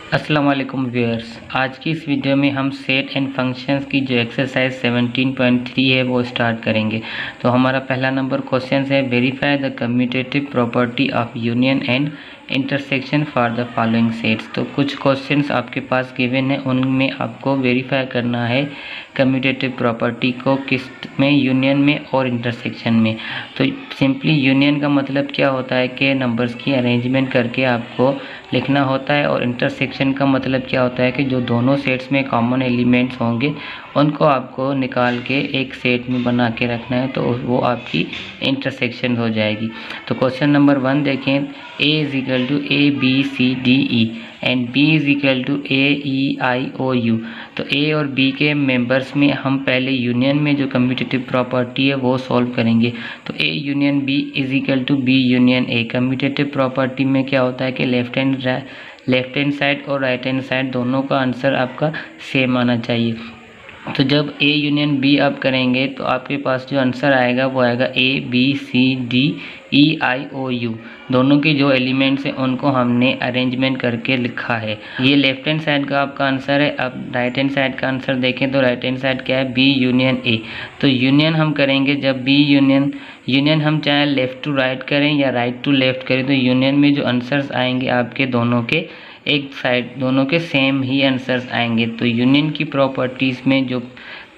अस्सलाम वालेकुम व्यूअर्स। आज की इस वीडियो में हम सेट एंड फंक्शंस की जो एक्सरसाइज 17.3 है वो स्टार्ट करेंगे। तो हमारा पहला नंबर क्वेश्चन है, verify the commutative property of union and intersection for the following sets. तो कुछ क्वेश्चंस आपके पास गिवन है, उनमें आपको वेरीफाई करना है कम्यूटेटिव प्रॉपर्टी को, किस में, यूनियन में और इंटरसेक्शन में। तो सिंपली यूनियन का मतलब क्या होता है कि नंबर्स की अरेंजमेंट करके आपको लिखना होता है, और इंटरसेक्शन का मतलब क्या होता है कि जो दोनों सेट्स में कॉमन एलिमेंट्स होंगे उनको आपको निकाल के एक सेट में बना के रखना है, तो वो आपकी इंटरसेक्शन हो जाएगी। तो क्वेश्चन नंबर 1 देखें, A is equal to A B C D E and B is equal to A E I O U. तो A और B के मेंबर्स में हम पहले यूनियन में जो कम्यूटेटिव प्रॉपर्टी है वो सॉल्व करेंगे। तो A union B is equal to B union A। Commutative property में क्या होता है कि लेफ्ट हैंड साइड और राइट हैंड साइड दोनों का आंसर आपका सेम आना चाहिए। तो जब A यूनियन B आप करेंगे तो आपके पास जो आंसर आएगा वो आएगा A B C D E I O U। दोनों के जो एलिमेंट्स हैं उनको हमने अरेंजमेंट करके लिखा है। ये लेफ्ट हैंड साइड का आपका आंसर है। अब राइट हैंड साइड का आंसर देखें तो राइट हैंड साइड क्या है, B यूनियन A। तो यूनियन हम करेंगे जब B यूनियन हम चाहे लेफ़्ट टू राइट करें या राइट टू लेफ़्ट करें, तो यूनियन में जो आंसर्स आएंगे आपके दोनों के एक साइड, दोनों के सेम ही आंसर्स आएंगे। तो यूनियन की प्रॉपर्टीज़ में जो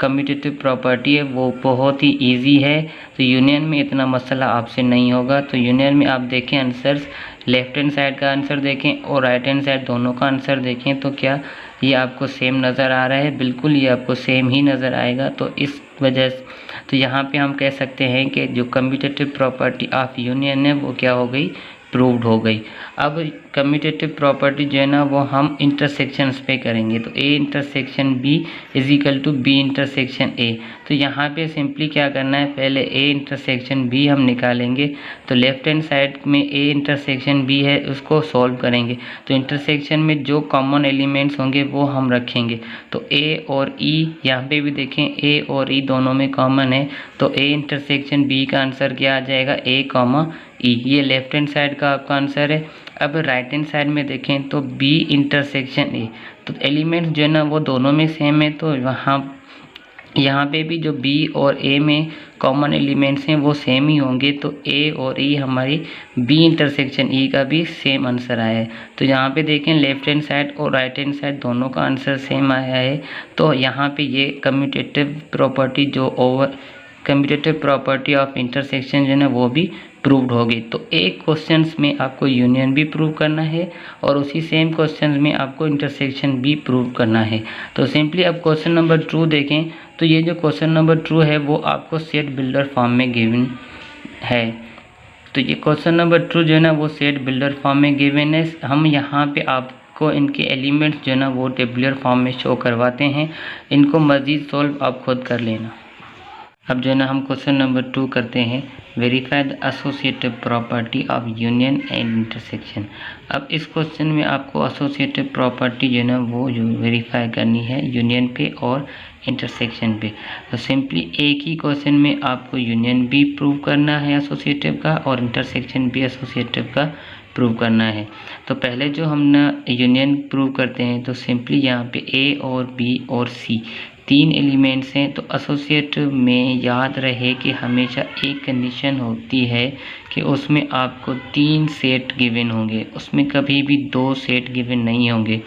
कम्यूटेटिव प्रॉपर्टी है वो बहुत ही इजी है, तो यूनियन में इतना मसला आपसे नहीं होगा। तो यूनियन में आप देखें आंसर्स, लेफ्ट हैंड साइड का आंसर देखें और राइट हैंड साइड दोनों का आंसर देखें, तो क्या ये आपको सेम नज़र आ रहा है? बिल्कुल ये आपको सेम ही नज़र आएगा। तो इस वजह से तो यहाँ पे हम कह सकते हैं कि जो कम्यूटेटिव प्रॉपर्टी ऑफ यूनियन है वो क्या हो गई, प्रूव्ड हो गई। अब कम्यूटेटिव प्रॉपर्टी जो है ना वो हम इंटरसेक्शंस पे करेंगे। तो A intersection B is equal to B intersection A। तो यहाँ पे सिंपली क्या करना है, पहले A इंटरसेक्शन B हम निकालेंगे। तो लेफ्ट हैंड साइड में A इंटरसेक्शन B है, उसको सॉल्व करेंगे। तो इंटरसेक्शन में जो कॉमन एलिमेंट्स होंगे वो हम रखेंगे। तो A और E, यहाँ पे भी देखें A और E दोनों में कॉमन है, तो A इंटरसेक्शन B का आंसर क्या आ जाएगा, A कॉमा E। ये लेफ्ट हैंड साइड का आपका आंसर है। अब राइट हैंड साइड में देखें तो B इंटरसेक्शन A। तो एलिमेंट्स जो है ना वो दोनों में सेम है, तो यहाँ पे भी जो B और A में कॉमन एलिमेंट्स हैं वो सेम ही होंगे। तो A और E हमारी B इंटरसेक्शन E का भी सेम आंसर आया है। तो यहाँ पे देखें लेफ्ट हैंड साइड और राइट हैंड साइड दोनों का आंसर सेम आया है। तो यहाँ पे ये कम्यूटेटिव प्रॉपर्टी ऑफ इंटरसेक्शन जो है ना वो भी प्रूव्ड होगी। तो एक क्वेश्चंस में आपको यूनियन भी प्रूव करना है और उसी सेम क्वेश्चंस में आपको इंटरसेक्शन भी प्रूव करना है। तो सिंपली अब क्वेश्चन नंबर 2 देखें। तो ये जो क्वेश्चन नंबर 2 है वो आपको सेट बिल्डर फॉर्म में गिवन है। तो ये क्वेश्चन नंबर 2 जो है ना वो सेट बिल्डर फॉर्म में गिवन है। हम यहाँ पे आपको इनके एलिमेंट्स जो है ना वो टेबुलर फॉर्म में शो करवाते हैं। इनको मज़ीद सॉल्व आप खुद कर लेना। अब जो है ना हम क्वेश्चन नंबर 2 करते हैं, verify the associative property of union and intersection. अब इस क्वेश्चन में आपको एसोसिएटिव प्रॉपर्टी जो है ना वो जो वेरीफाई करनी है यूनियन पे और इंटरसेक्शन पे। तो सिंपली एक ही क्वेश्चन में आपको यूनियन भी प्रूव करना है एसोसिएटिव का, और इंटरसेक्शन भी एसोसिएटिव का प्रूव करना है। तो पहले जो हम ना यूनियन प्रूव करते हैं, तो सिंपली यहाँ पे A और B और C 3 एलिमेंट्स हैं। तो एसोसिएटिव में याद रहे कि हमेशा एक कंडीशन होती है कि उसमें आपको 3 सेट गिवन होंगे, उसमें कभी भी 2 सेट गिवन नहीं होंगे।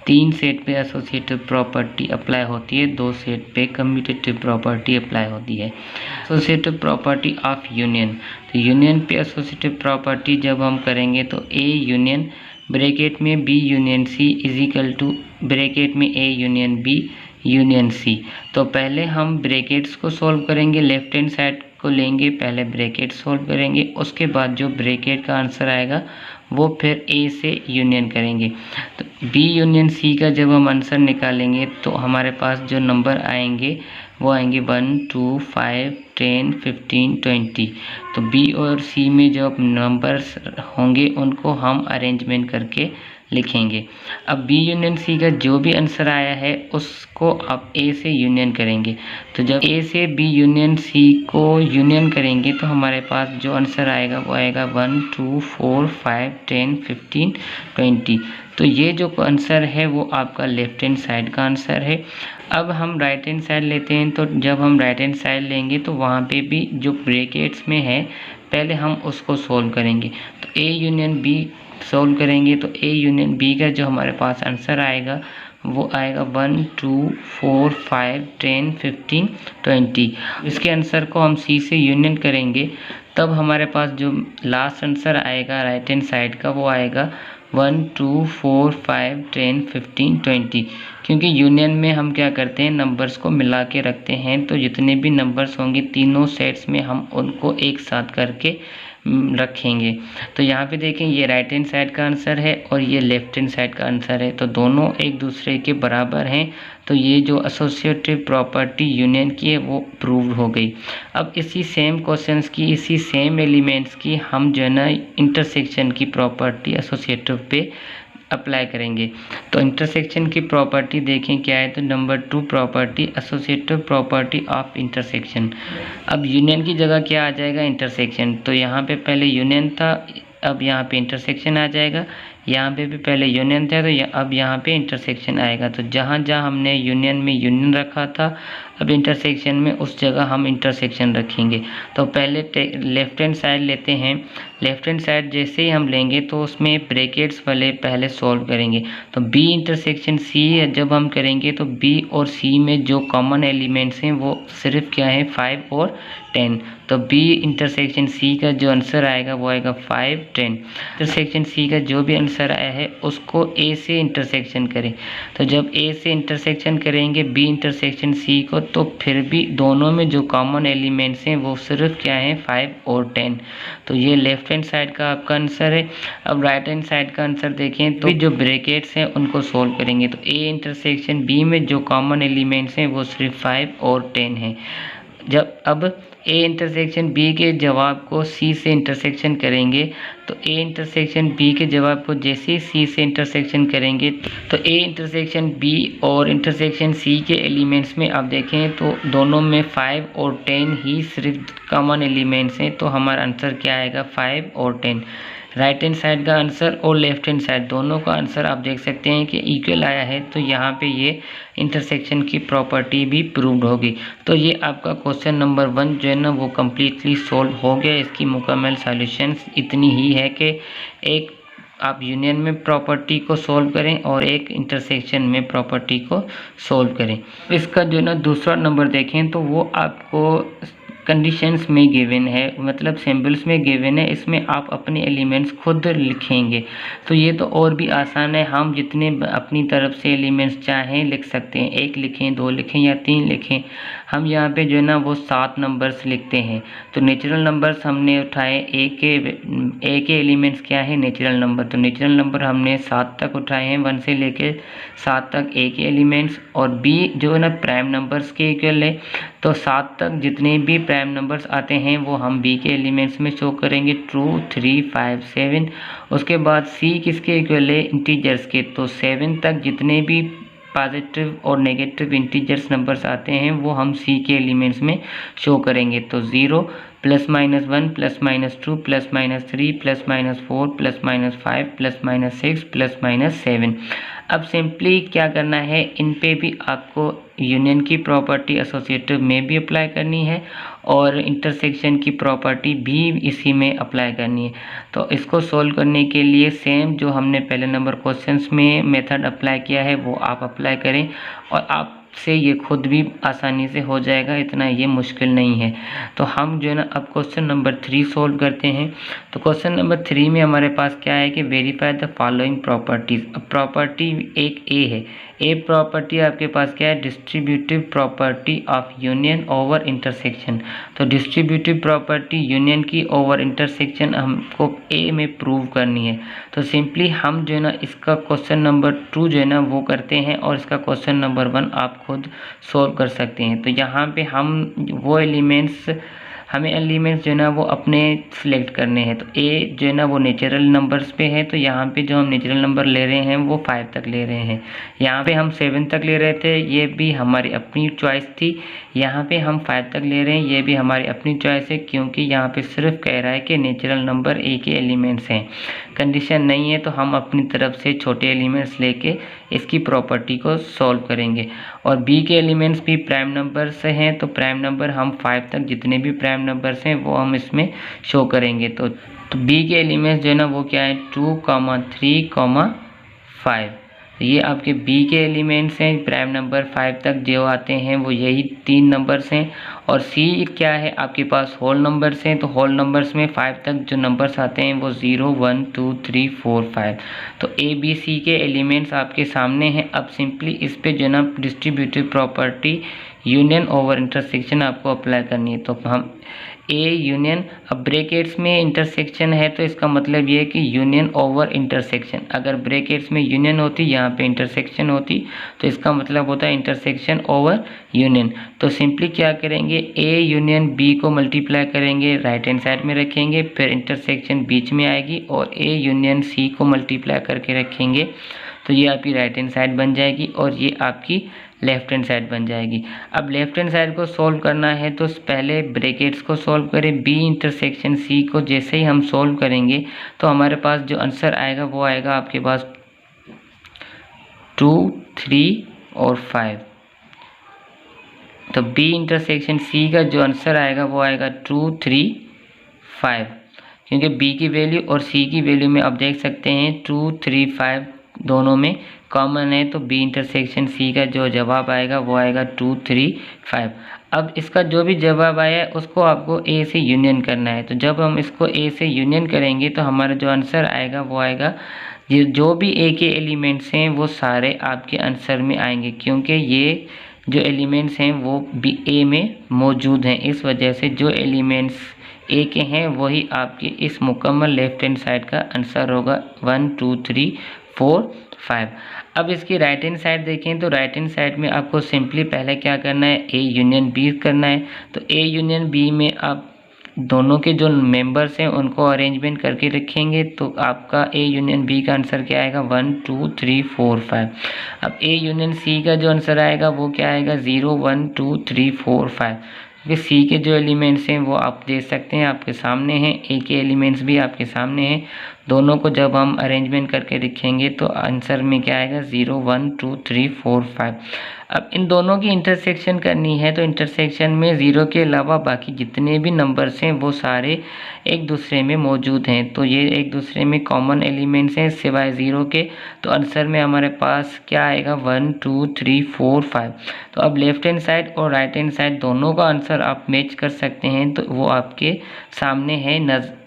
3 सेट पे एसोसिएटिव प्रॉपर्टी अप्लाई होती है, 2 सेट पे कम्यूटेटिव प्रॉपर्टी अप्लाई होती है। एसोसिएटिव प्रॉपर्टी ऑफ यूनियन, तो यूनियन पे एसोसिएटिव प्रॉपर्टी जब हम करेंगे तो A यूनियन ब्रैकेट में B union C is equal to bracket में A union B union C। तो पहले हम ब्रैकेट्स को सॉल्व करेंगे, लेफ्ट हैंड साइड को लेंगे, पहले ब्रैकेट सॉल्व करेंगे, उसके बाद जो ब्रैकेट का आंसर आएगा वो फिर A से यूनियन करेंगे। तो B यूनियन C का जब हम आंसर निकालेंगे तो हमारे पास जो नंबर आएंगे वो आएंगे 1 2 5 10 15 20। तो B और C में जो नंबर्स होंगे उनको हम अरेंजमेंट करके लिखेंगे। अब बी यूनियन सी का जो भी आंसर आया है उसको आप ए से यूनियन करेंगे। तो जब ए से बी यूनियन सी को यूनियन करेंगे तो हमारे पास जो आंसर आएगा वो आएगा 1 2 4 5 10 15 20। तो ये जो आंसर है वो आपका लेफ्ट हैंड साइड का आंसर है। अब हम राइट हैंड साइड लेते हैं, तो जब हम राइट हैंड साइड लेंगे तो वहाँ पे भी जो ब्रैकेट्स में है पहले हम उसको सोल्व करेंगे। तो ए यूनियन बी सोल्व करेंगे तो ए यूनियन बी का जो हमारे पास आंसर आएगा वो आएगा 1 2 4 5 10 15 20। इसके आंसर को हम सी से यूनियन करेंगे तब हमारे पास जो लास्ट आंसर आएगा राइट हैंड साइड का वो आएगा 1 2 4 5 10 15 20। क्योंकि यूनियन में हम क्या करते हैं, नंबर्स को मिला के रखते हैं, तो जितने भी नंबर्स होंगे तीनों सेट्स में हम उनको एक साथ करके रखेंगे। तो यहाँ पे देखें ये राइट हैंड साइड का आंसर है और ये लेफ्ट हैंड साइड का आंसर है, तो दोनों एक दूसरे के बराबर हैं। तो ये जो एसोसिएटिव प्रॉपर्टी यूनियन की है वो प्रूव हो गई। अब इसी सेम क्वेश्चंस की, इसी सेम एलिमेंट्स की हम जो है ना इंटरसेक्शन की प्रॉपर्टी एसोसिएटिव पे अप्लाई करेंगे। तो इंटरसेक्शन की प्रॉपर्टी देखें क्या है, तो number 2 property associative property of intersection. अब यूनियन की जगह क्या आ जाएगा, इंटरसेक्शन। तो यहाँ पे पहले यूनियन था, अब यहाँ पे इंटरसेक्शन आ जाएगा। यहाँ पे भी पहले यूनियन था तो अब यहाँ पे इंटरसेक्शन आएगा। तो जहाँ जहाँ हमने यूनियन में यूनियन रखा था अब इंटरसेक्शन में उस जगह हम इंटरसेक्शन रखेंगे। तो पहले लेफ्ट हैंड साइड लेते हैं। लेफ्ट हैंड साइड जैसे ही हम लेंगे तो उसमें ब्रैकेट्स वाले पहले सॉल्व करेंगे। तो बी इंटरसेक्शन सी जब हम करेंगे तो बी और सी में जो कॉमन एलिमेंट्स हैं वो सिर्फ क्या है 5 और 10। तो बी इंटरसेक्शन सी का जो आंसर आएगा वो आएगा 5 10। इंटरसेक्शन सी का जो भी आंसर आया है उसको ए से इंटरसेक्शन करें। तो जब ए से इंटरसेक्शन करेंगे बी इंटरसेक्शन सी को तो फिर भी दोनों में जो कॉमन एलिमेंट्स हैं वो सिर्फ क्या है 5 और 10। तो ये लेफ्ट हैंड साइड का आपका आंसर है। अब राइट हैंड साइड का आंसर देखें तो जो ब्रैकेट्स हैं उनको सोल्व करेंगे। तो ए इंटरसेक्शन बी में जो कॉमन एलिमेंट्स हैं वो सिर्फ 5 और 10 हैं। जब अब ए इंटरसेक्शन बी के जवाब को सी से इंटरसेक्शन करेंगे तो ए इंटरसेक्शन बी के जवाब को जैसे ही सी से इंटरसेक्शन करेंगे तो ए इंटरसेक्शन बी और इंटरसेक्शन सी के एलिमेंट्स में आप देखें तो दोनों में 5 और 10 ही सिर्फ कॉमन एलिमेंट्स हैं। तो हमारा आंसर क्या आएगा 5 और 10। राइट हैंड साइड का आंसर और लेफ्ट हैंड साइड दोनों का आंसर आप देख सकते हैं कि इक्वल आया है। तो यहाँ पे ये इंटरसेक्शन की प्रॉपर्टी भी प्रूव्ड होगी। तो ये आपका क्वेश्चन नंबर 1 जो है ना वो कम्प्लीटली सोल्व हो गया। इसकी मुकम्मल सॉल्यूशंस इतनी ही है कि एक आप यूनियन में प्रॉपर्टी को सोल्व करें और एक इंटरसेक्शन में प्रॉपर्टी को सोल्व करें। इसका जो है ना दूसरा नंबर देखें तो वो आपको कंडीशंस में गिवन है, मतलब सिंबल्स में गिवन है। इसमें आप अपने एलिमेंट्स खुद लिखेंगे। तो ये तो और भी आसान है, हम जितने अपनी तरफ से एलिमेंट्स चाहें लिख सकते हैं। 1 लिखें, 2 लिखें या 3 लिखें। हम यहाँ पे जो है ना वो 7 नंबर्स लिखते हैं। तो नेचुरल नंबर्स हमने उठाए, ए के एलिमेंट्स क्या है नेचुरल नंबर। तो नेचुरल नंबर हमने 7 तक उठाए हैं, 1 से लेके 7 तक ए के एलिमेंट्स। और बी जो है ना प्राइम नंबर्स के इक्वल है। तो 7 तक जितने भी प्राइम नंबर्स आते हैं वो हम बी के एलिमेंट्स में शो करेंगे 2 3 5 7। उसके बाद सी किसके इक्वल है इंटीजर्स के। तो 7 तक जितने भी पॉजिटिव और नेगेटिव इंटीजर्स नंबर्स आते हैं वो हम सी के एलिमेंट्स में शो करेंगे। तो 0 +-1 +-2 +-3 +-4 +-5 +-6 +-7। अब सिंपली क्या करना है, इन पे भी आपको यूनियन की प्रॉपर्टी एसोसिएटिव में भी अप्लाई करनी है और इंटरसेक्शन की प्रॉपर्टी भी इसी में अप्लाई करनी है। तो इसको सोल्व करने के लिए सेम जो हमने पहले नंबर क्वेश्चंस में मेथड अप्लाई किया है वो आप अप्लाई करें और आपसे ये खुद भी आसानी से हो जाएगा, इतना ये मुश्किल नहीं है। तो हम जो है ना अब क्वेश्चन नंबर 3 सोल्व करते हैं। तो क्वेश्चन नंबर 3 में हमारे पास क्या है कि वेरीफाई द फॉलोइंग प्रॉपर्टीज़। अब प्रॉपर्टी एक ए है। ए प्रॉपर्टी आपके पास क्या है, distributive property of union over intersection. तो डिस्ट्रीब्यूटिव प्रॉपर्टी यूनियन की ओवर इंटरसेक्शन हमको ए में प्रूव करनी है। तो सिंपली हम जो है ना इसका क्वेश्चन नंबर 2 जो है ना वो करते हैं और इसका क्वेश्चन नंबर 1 आप खुद सोल्व कर सकते हैं। तो यहाँ पे हम वो एलिमेंट्स हमें एलिमेंट्स जो है ना वो अपने सिलेक्ट करने हैं। तो ए जो है ना वो नेचुरल नंबर्स पे है, तो यहाँ पे जो हम नेचुरल नंबर ले रहे हैं वो 5 तक ले रहे हैं। यहाँ पे हम 7 तक ले रहे थे, ये भी हमारी अपनी चॉइस थी। यहाँ पे हम 5 तक ले रहे हैं, ये भी हमारी अपनी चॉइस है, क्योंकि यहाँ पे सिर्फ कह रहा है कि नेचुरल नंबर ए के एलिमेंट्स हैं। कंडीशन नहीं है तो हम अपनी तरफ से छोटे एलिमेंट्स लेके इसकी प्रॉपर्टी को सॉल्व करेंगे। और बी के एलिमेंट्स भी प्राइम नंबर से हैं, तो प्राइम नंबर हम 5 तक जितने भी प्राइम नंबर्स हैं वो हम इसमें शो करेंगे। तो बी के एलिमेंट्स जो है ना वो क्या है 2, 3, 5। तो ये आपके बी के एलिमेंट्स हैं। प्राइम नंबर 5 तक जो आते हैं वो यही 3 नंबर्स हैं। और सी क्या है आपके पास होल नंबर्स हैं, तो होल नंबर्स में 5 तक जो नंबर्स आते हैं वो 0, 1, 2, 3, 4, 5। तो ए बी सी के एलिमेंट्स आपके सामने हैं। अब सिंपली इस पे जो ना distributive property union over intersection आपको अप्लाई करनी है। तो हम ए यूनियन, अब ब्रैकेट्स में इंटरसेक्शन है तो इसका मतलब ये है कि यूनियन ओवर इंटरसेक्शन। अगर ब्रैकेट्स में यूनियन होती, यहाँ पे इंटरसेक्शन होती, तो इसका मतलब होता है इंटरसेक्शन ओवर यूनियन। तो सिंपली क्या करेंगे, ए यूनियन बी को मल्टीप्लाई करेंगे, राइट हैंड साइड में रखेंगे, फिर इंटरसेक्शन बीच में आएगी, और ए यूनियन सी को मल्टीप्लाई करके रखेंगे, तो ये आपकी राइट हैंड साइड बन जाएगी और ये आपकी लेफ्ट हैंड साइड बन जाएगी। अब लेफ्ट हैंड साइड को सॉल्व करना है तो पहले ब्रैकेट्स को सॉल्व करें। बी इंटरसेक्शन सी को जैसे ही हम सॉल्व करेंगे तो हमारे पास जो आंसर आएगा वो आएगा आपके पास 2, 3 और 5। तो बी इंटरसेक्शन सी का जो आंसर आएगा वो आएगा 2, 3, 5, क्योंकि बी की वैल्यू और सी की वैल्यू में आप देख सकते हैं 2, 3, 5 दोनों में कॉमन है। तो बी इंटरसेक्शन सी का जो जवाब आएगा वो आएगा 2, 3, 5। अब इसका जो भी जवाब आया है उसको आपको ए से यूनियन करना है। तो जब हम इसको ए से यूनियन करेंगे तो हमारा जो आंसर आएगा वो आएगा, ये जो भी ए के एलिमेंट्स हैं वो सारे आपके आंसर में आएंगे, क्योंकि ये जो एलिमेंट्स हैं वो बी ए में मौजूद हैं। इस वजह से जो एलिमेंट्स ए के हैं वही आपके इस मुकम्मल लेफ्ट हैंड साइड का आंसर होगा 1, 2, 3, 4, 5। अब इसकी राइट हैंड साइड देखें तो राइट हैंड साइड में आपको सिंपली पहले क्या करना है, ए यूनियन बी करना है। तो ए यूनियन बी में आप दोनों के जो मेंबर्स हैं उनको अरेंजमेंट करके रखेंगे, तो आपका ए यूनियन बी का आंसर क्या आएगा 1, 2, 3, 4, 5। अब ए यूनियन सी का जो आंसर आएगा वो क्या आएगा 0, 1, 2, 3, 4, 5। क्योंकि सी के जो एलिमेंट्स हैं वो आप देख सकते हैं आपके सामने हैं, ए के एलिमेंट्स भी आपके सामने हैं। दोनों को जब हम अरेंजमेंट करके रखेंगे तो आंसर में क्या आएगा 0, 1, 2, 3, 4, 5। अब इन दोनों की इंटरसेक्शन करनी है, तो इंटरसेक्शन में 0 के अलावा बाकी जितने भी नंबर्स हैं वो सारे एक दूसरे में मौजूद हैं। तो ये एक दूसरे में कॉमन एलिमेंट्स हैं सिवाय 0 के। तो आंसर में हमारे पास क्या आएगा 1, 2, 3, 4, 5। तो अब लेफ्ट हैंड साइड और राइट हैंड साइड दोनों का आंसर आप मैच कर सकते हैं, तो वो आपके सामने है,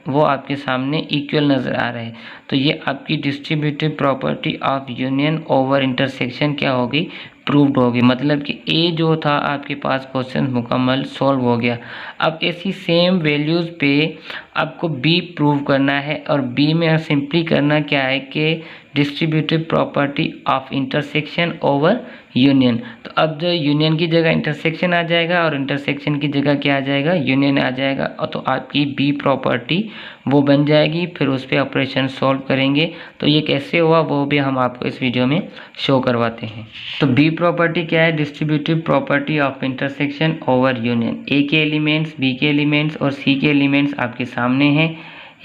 वो आपके सामने इक्वल नज़र आ रहे हैं। तो ये आपकी distributive property of union over intersection क्या होगी, प्रूव्ड होगी। मतलब कि ए जो था आपके पास क्वेश्चन मुकम्मल सॉल्व हो गया। अब ऐसी सेम वैल्यूज़ पे आपको बी प्रूव करना है, और बी में सिंपली करना क्या है कि distributive property of intersection over union. तो अब जो यूनियन की जगह इंटरसेक्शन आ जाएगा और इंटरसेक्शन की जगह क्या आ जाएगा, यूनियन आ जाएगा, और तो आपकी बी प्रॉपर्टी वो बन जाएगी। फिर उस पर ऑपरेशन सॉल्व करेंगे। तो ये कैसे हुआ वो भी हम आपको इस वीडियो में शो करवाते हैं। तो बी प्रॉपर्टी क्या है, distributive property of intersection over union. A के एलिमेंट्स, बी के एलिमेंट्स और सी के एलिमेंट्स आपके सामने हैं।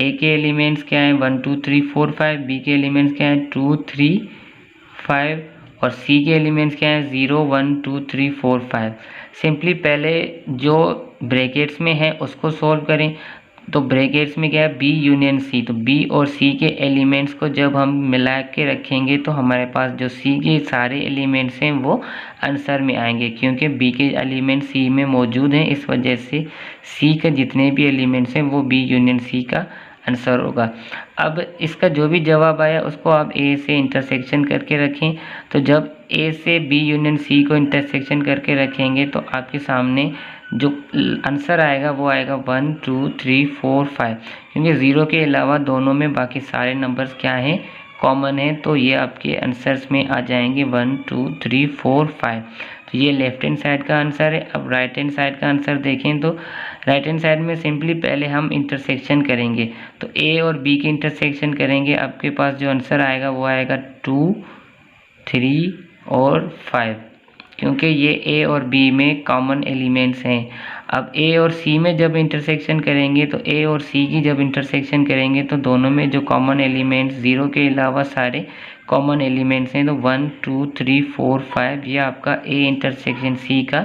ए के एलिमेंट्स क्या है 1, 2, 3, 4, 5। बी के एलिमेंट्स क्या है 2, 3, 5 और सी के एलिमेंट्स क्या है 0, 1, 2, 3, 4, 5। सिंपली पहले जो ब्रैकेट्स में है उसको सॉल्व करें। तो ब्रैकेट्स में क्या है बी यूनियन सी। तो बी और सी के एलिमेंट्स को जब हम मिला के रखेंगे तो हमारे पास जो सी के सारे एलिमेंट्स हैं वो आंसर में आएंगे, क्योंकि बी के एलिमेंट सी में मौजूद हैं। इस वजह से सी के जितने भी एलिमेंट्स हैं वो बी यूनियन सी का आंसर होगा। अब इसका जो भी जवाब आया उसको आप ए से इंटरसेक्शन करके रखें। तो जब ए से बी यूनियन सी को इंटरसेक्शन करके रखेंगे तो आपके सामने जो आंसर आएगा वो आएगा 1, 2, 3, 4, 5, क्योंकि 0 के अलावा दोनों में बाकी सारे नंबर्स क्या हैं, कॉमन है, तो ये आपके आंसर्स में आ जाएंगे 1 2 3 4 5। तो ये लेफ्ट हैंड साइड का आंसर है। अब राइट हैंड साइड का आंसर देखें तो राइट हैंड साइड में सिंपली पहले हम इंटरसेक्शन करेंगे, तो ए और बी के इंटरसेक्शन करेंगे। आपके पास जो आंसर आएगा वो आएगा 2 3 और 5, क्योंकि ये ए और बी में कॉमन एलिमेंट्स हैं। अब ए और सी में जब इंटरसेक्शन करेंगे, तो ए और सी की जब इंटरसेक्शन करेंगे तो दोनों में जो कॉमन एलिमेंट्स 0 के अलावा सारे कॉमन एलिमेंट्स हैं, तो 1 2 3 4 5 ये आपका ए इंटरसेक्शन सी का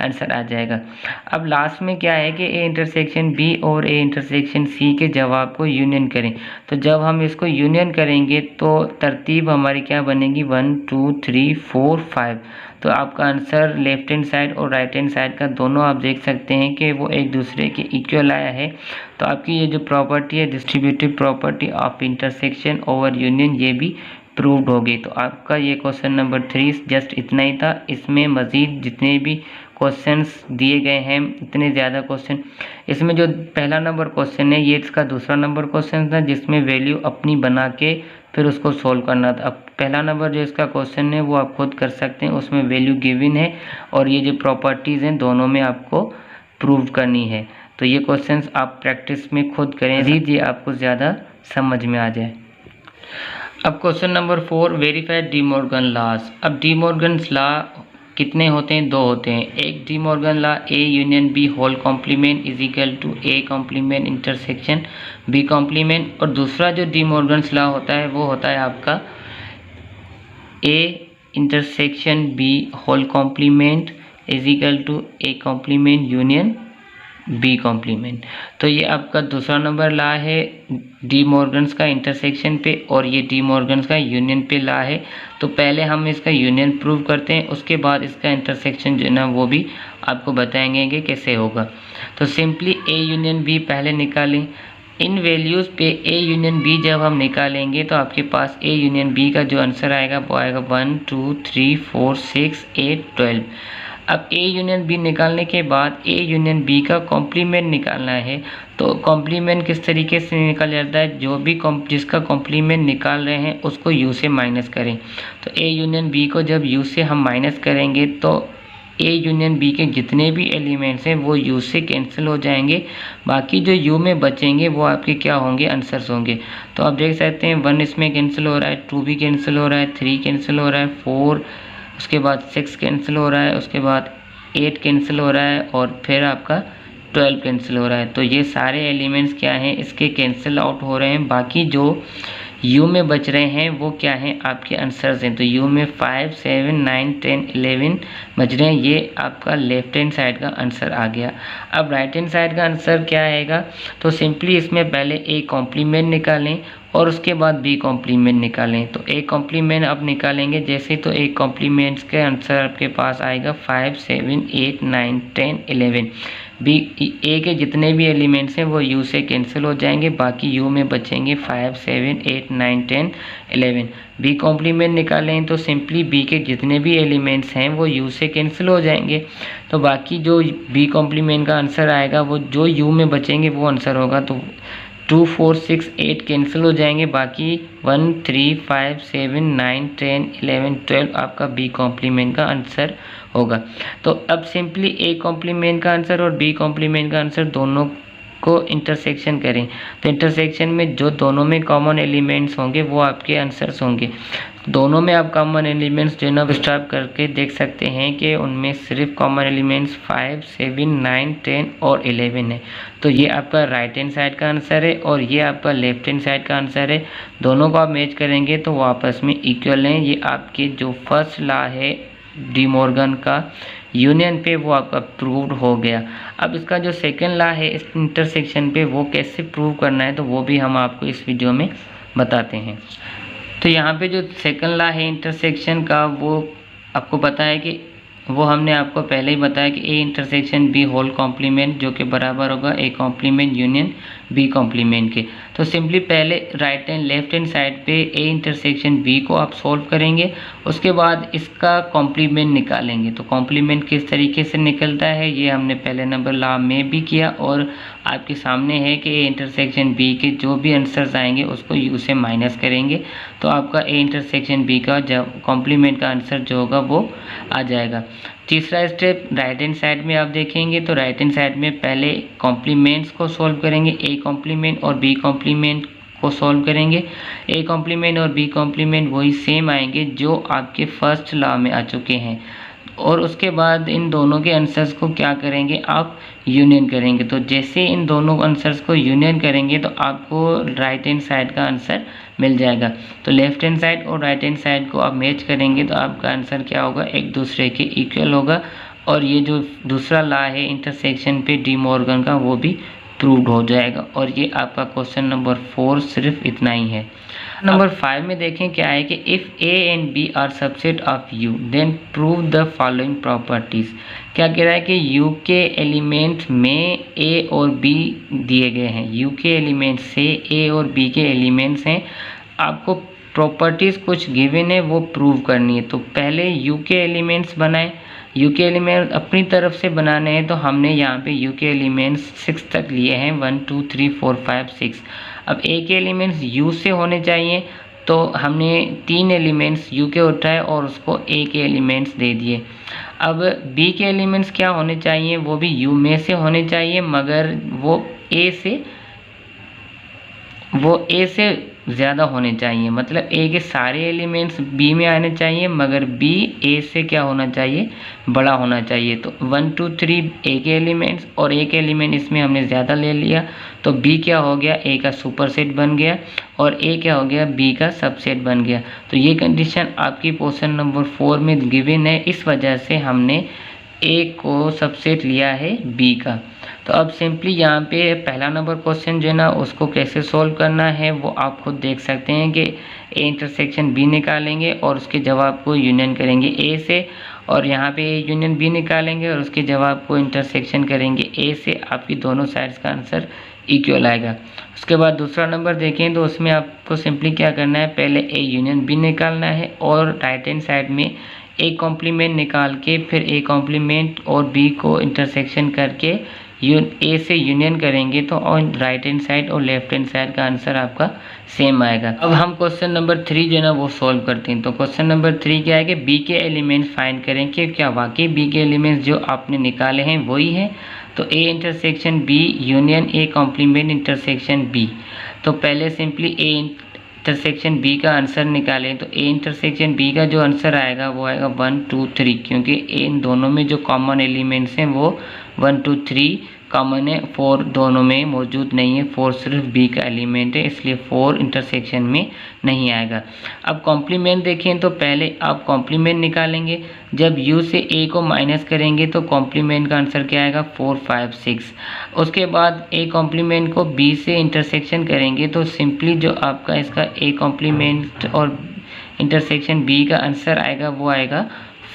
आंसर आ जाएगा। अब लास्ट में क्या है कि ए इंटरसेक्शन बी और ए इंटरसेक्शन सी के जवाब को यूनियन करें। तो जब हम इसको यूनियन करेंगे तो तरतीब हमारी क्या बनेगी 1 2 3 4 5। तो आपका आंसर लेफ्ट हैंड साइड और राइट हैंड साइड का दोनों आप देख सकते हैं कि वो एक दूसरे के इक्वल आया है। तो आपकी ये जो प्रॉपर्टी है distributive property of intersection over union, ये भी प्रूव्ड हो गई। तो आपका ये क्वेश्चन नंबर 3 जस्ट इतना ही था। इसमें मज़ीद जितने भी क्वेश्चंस दिए गए हैं, इतने ज़्यादा क्वेश्चन, इसमें जो पहला नंबर क्वेश्चन है ये इसका दूसरा नंबर क्वेश्चन था, जिसमें वैल्यू अपनी बना के फिर उसको सोल्व करना था। अब पहला नंबर जो इसका क्वेश्चन है वो आप खुद कर सकते हैं, उसमें वैल्यू गिवन है और ये जो प्रॉपर्टीज़ हैं दोनों में आपको प्रूव करनी है। तो ये क्वेश्चंस आप प्रैक्टिस में खुद करें, ये आपको ज़्यादा समझ में आ जाए। अब question number 4, verify De Morgan laws. अब डी मॉर्गन लॉ कितने होते हैं? 2 होते हैं। एक De Morgan law A union B whole complement is equal to A complement intersection B complement, और दूसरा जो डी मॉर्गन लॉ होता है वो होता है आपका A intersection B whole complement is equal to A complement union B complement. तो ये आपका दूसरा नंबर लॉ है डी मॉर्गन्स का इंटरसेक्शन पे, और ये डी मॉर्गन्स का यूनियन पे लॉ है। तो पहले हम इसका यूनियन प्रूव करते हैं, उसके बाद इसका इंटरसेक्शन जो है ना वो भी आपको बताएंगे कि कैसे होगा। तो सिंपली ए यूनियन बी पहले निकालें। इन वैल्यूज़ पे ए यूनियन बी जब हम निकालेंगे तो आपके पास ए यूनियन बी का जो आंसर आएगा वो आएगा 1 2 3 4 6 8 12। अब ए यूनियन बी निकालने के बाद ए यूनियन बी का कॉम्प्लीमेंट निकालना है। तो कॉम्प्लीमेंट किस तरीके से निकल जाता है, जो भी जिसका कॉम्प्लीमेंट निकाल रहे हैं उसको यू से माइनस करें। तो ए यूनियन बी को जब यू से हम माइनस करेंगे तो ए यूनियन बी के जितने भी एलिमेंट्स हैं वो यू से कैंसिल हो जाएंगे, बाकी जो यू में बचेंगे वो आपके क्या होंगे, आंसर्स होंगे। तो आप देख सकते हैं 1 इसमें कैंसिल हो रहा है, 2 भी कैंसिल हो रहा है, 3 कैंसिल हो रहा है, 4, उसके बाद 6 कैंसिल हो रहा है, उसके बाद 8 कैंसिल हो रहा है, और फिर आपका 12 कैंसिल हो रहा है। तो ये सारे एलिमेंट्स क्या हैं, इसके कैंसिल आउट हो रहे हैं। बाकी जो यू में बच रहे हैं वो क्या हैं, आपके आंसर्स हैं। तो यू में 5 7 9 10 11 बच रहे हैं, ये आपका लेफ्ट हैंड साइड का आंसर आ गया। अब राइट हैंड साइड का आंसर क्या आएगा, तो सिंपली इसमें पहले ए कॉम्प्लीमेंट निकालें और उसके बाद बी कॉम्प्लीमेंट निकालें। तो ए कॉम्प्लीमेंट अब निकालेंगे जैसे, तो ए कॉम्प्लीमेंट्स के आंसर आपके पास आएगा 5 7 8 9 10 11। बी ए के जितने भी एलिमेंट्स हैं वो यू से कैंसिल हो जाएंगे, बाकी यू में बचेंगे 5 7 8 9 10 11। बी कॉम्प्लीमेंट निकालें तो सिंपली बी के जितने भी एलिमेंट्स हैं वो यू से कैंसिल हो जाएंगे, तो बाकी जो बी कॉम्प्लीमेंट का आंसर आएगा वो जो यू में बचेंगे वो आंसर होगा। तो 2 4 6 8 कैंसिल हो जाएंगे, बाकी 1 3 5 7 9 10 11 12 आपका बी कॉम्प्लीमेंट का आंसर होगा। तो अब सिंपली ए कॉम्प्लीमेंट का आंसर और बी कॉम्प्लीमेंट का आंसर दोनों को इंटरसेक्शन करें। तो इंटरसेक्शन में जो दोनों में कॉमन एलिमेंट्स होंगे वो आपके आंसर्स होंगे। दोनों में आप कॉमन एलिमेंट्स जो है ना स्टार्ट करके देख सकते हैं कि उनमें सिर्फ कॉमन एलिमेंट्स 5 7 9 10 और 11 है। तो ये आपका राइट हैंड साइड का आंसर है और ये आपका लेफ्ट हैंड साइड का आंसर है। दोनों को आप मैच करेंगे तो वो आपस में इक्वल हैं। ये आपके जो फर्स्ट लॉ है डी मॉर्गन का यूनियन पे वो आपका प्रूव्ड हो गया। अब इसका जो सेकंड लॉ है इस इंटरसेक्शन पे वो कैसे प्रूव करना है तो वो भी हम आपको इस वीडियो में बताते हैं। तो यहाँ पे जो सेकंड लॉ है इंटरसेक्शन का वो आपको पता है कि वो हमने आपको पहले ही बताया कि A intersection B whole complement जो कि बराबर होगा A complement union B complement के। तो सिंपली पहले right and left hand side पे ए इंटरसेक्शन बी को आप सॉल्व करेंगे, उसके बाद इसका कॉम्प्लीमेंट निकालेंगे। तो कॉम्प्लीमेंट किस तरीके से निकलता है ये हमने पहले नंबर लॉ में भी किया और आपके सामने है कि ए इंटरसेक्शन बी के जो भी आंसर्स आएंगे उसको यू से माइनस करेंगे, तो आपका ए इंटरसेक्शन बी का जब कॉम्प्लीमेंट का आंसर जो होगा वो आ जाएगा। तीसरा स्टेप राइट हैंड साइड में आप देखेंगे तो राइट हैंड साइड में पहले कॉम्प्लीमेंट्स को सॉल्व करेंगे, ए कॉम्प्लीमेंट और बी कॉम्प्लीमेंट को सॉल्व करेंगे। ए कॉम्प्लीमेंट और बी कॉम्प्लीमेंट वही सेम आएंगे जो आपके फर्स्ट लॉ में आ चुके हैं, और उसके बाद इन दोनों के आंसर्स को क्या करेंगे आप यूनियन करेंगे। तो जैसे इन दोनों आंसर्स को यूनियन करेंगे तो आपको राइट हैंड साइड का आंसर मिल जाएगा। तो लेफ्ट हैंड साइड और राइट हैंड साइड को आप मैच करेंगे तो आपका आंसर क्या होगा, एक दूसरे के इक्वल होगा, और ये जो दूसरा लॉ है इंटरसेक्शन पे डी मॉर्गन का वो भी प्रूव्ड हो जाएगा। और ये आपका क्वेश्चन नंबर 4 सिर्फ इतना ही है। नंबर 5 में देखें क्या है कि if A and B are subset of U then prove the following properties. क्या कह रहा है कि यू के एलिमेंट में ए और बी दिए गए हैं, यू के एलिमेंट से ए और बी के एलिमेंट्स हैं, आपको प्रॉपर्टीज़ कुछ गिवन है वो प्रूव करनी है। तो पहले यू के एलिमेंट्स बनाएं, यू के एलिमेंट अपनी तरफ से बनाने हैं, तो हमने यहाँ पे यू के एलिमेंट्स 6 तक लिए हैं, 1 2 3 4 5 6। अब ए के एलिमेंट्स यू से होने चाहिए, तो हमने 3 एलिमेंट्स यू के उठाए और उसको ए के एलिमेंट्स दे दिए। अब बी के एलिमेंट्स क्या होने चाहिए, वो भी यू में से होने चाहिए, मगर वो ए से ज़्यादा होने चाहिए, मतलब ए के सारे एलिमेंट्स बी में आने चाहिए मगर बी ए से क्या होना चाहिए, बड़ा होना चाहिए। तो 1 2 3 ए के एलिमेंट्स और ए के एलिमेंट इसमें हमने ज़्यादा ले लिया, तो बी क्या हो गया, ए का सुपरसेट बन गया, और ए क्या हो गया, बी का सबसेट बन गया। तो ये कंडीशन आपकी क्वेश्चन नंबर 4 में गिवन है, इस वजह से हमने ए को सबसेट लिया है बी का। तो अब सिंपली यहाँ पे पहला नंबर क्वेश्चन जो है ना उसको कैसे सॉल्व करना है वो आप खुद देख सकते हैं कि ए इंटरसेक्शन बी निकालेंगे और उसके जवाब को यूनियन करेंगे ए से, और यहाँ पे ए यूनियन बी निकालेंगे और उसके जवाब को इंटरसेक्शन करेंगे ए से, आपकी दोनों साइड्स का आंसर इक्वल आएगा। उसके बाद दूसरा नंबर देखें तो उसमें आपको सिंपली क्या करना है, पहले ए यूनियन बी निकालना है और राइट हैंड साइड में ए कॉम्प्लीमेंट निकाल के फिर ए कॉम्प्लीमेंट और बी को इंटरसेक्शन करके ए से यूनियन करेंगे, तो और राइट हैंड साइड और लेफ्ट हैंड साइड का आंसर आपका सेम आएगा। अब हम क्वेश्चन नंबर 3 जो है ना वो सॉल्व करते हैं। तो क्वेश्चन नंबर 3 क्या है कि बी के एलिमेंट्स फाइंड करें कि क्या वाकई बी के एलिमेंट्स जो आपने निकाले हैं वही है। तो A intersection B union A complement intersection B. तो पहले सिंपली ए इंटरसेक्शन बी का आंसर निकालें, तो ए इंटरसेक्शन बी का जो आंसर आएगा वो आएगा 1 2 3, क्योंकि इन दोनों में जो कॉमन एलिमेंट्स हैं वो 1 2 3 कॉमन है, 4 दोनों में मौजूद नहीं है, 4 सिर्फ बी का एलिमेंट है, इसलिए 4 इंटरसेक्शन में नहीं आएगा। अब कॉम्प्लीमेंट देखें तो पहले आप कॉम्प्लीमेंट निकालेंगे, जब u से a को माइनस करेंगे तो कॉम्प्लीमेंट का आंसर क्या आएगा 4 5 6। उसके बाद a कॉम्प्लीमेंट को b से इंटरसेक्शन करेंगे तो सिंपली जो आपका इसका a कॉम्प्लीमेंट और इंटरसेक्शन b का आंसर आएगा वो आएगा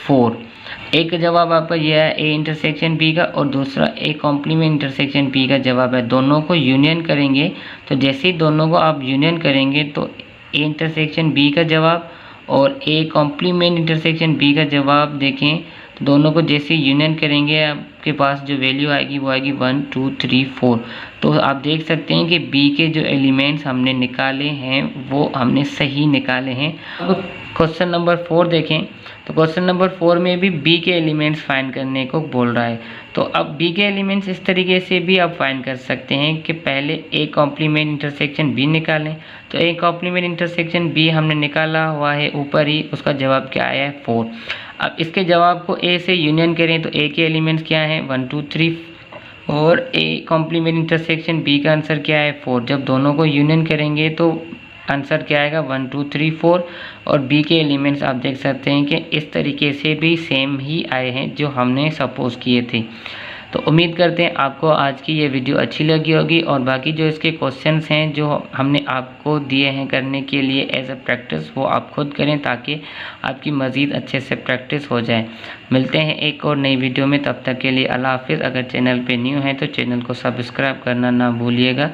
4। एक जवाब आपका यह है ए इंटरसेक्शन बी का, और दूसरा ए कॉम्प्लीमेंट इंटरसेक्शन बी का जवाब है। दोनों को यूनियन करेंगे, तो जैसे ही दोनों को आप यूनियन करेंगे तो ए इंटरसेक्शन बी का जवाब और ए कॉम्प्लीमेंट इंटरसेक्शन बी का जवाब देखें, तो दोनों को जैसे यूनियन करेंगे आपके पास जो वैल्यू आएगी वो आएगी 1 2 3 4। तो आप देख सकते हैं कि बी के जो एलिमेंट्स हमने निकाले हैं वो हमने सही निकाले हैं। अब क्वेश्चन नंबर 4 देखें, तो क्वेश्चन नंबर 4 में भी बी के एलिमेंट्स फाइंड करने को बोल रहा है। तो अब बी के एलिमेंट्स इस तरीके से भी आप फाइंड कर सकते हैं कि पहले ए कॉम्प्लीमेंट इंटरसेक्शन बी निकालें। तो ए कॉम्प्लीमेंट इंटरसेक्शन बी हमने निकाला हुआ है ऊपर ही, उसका जवाब क्या आया है 4। अब इसके जवाब को ए से यूनियन करें तो ए के एलिमेंट्स क्या हैं 1 2 3, और ए कॉम्प्लीमेंट इंटरसेक्शन बी का आंसर क्या है 4। जब दोनों को यूनियन करेंगे तो आंसर क्या आएगा 1 2 3 4, और बी के एलिमेंट्स आप देख सकते हैं कि इस तरीके से भी सेम ही आए हैं जो हमने सपोज किए थे। तो उम्मीद करते हैं आपको आज की ये वीडियो अच्छी लगी होगी, और बाकी जो इसके क्वेश्चंस हैं जो हमने आपको दिए हैं करने के लिए एज अ प्रैक्टिस वो आप खुद करें ताकि आपकी मज़ीद अच्छे से प्रैक्टिस हो जाए। मिलते हैं एक और नई वीडियो में, तब तक के लिए अल्लाह हाफिज़। अगर चैनल पे न्यू हैं तो चैनल को सब्सक्राइब करना ना भूलिएगा।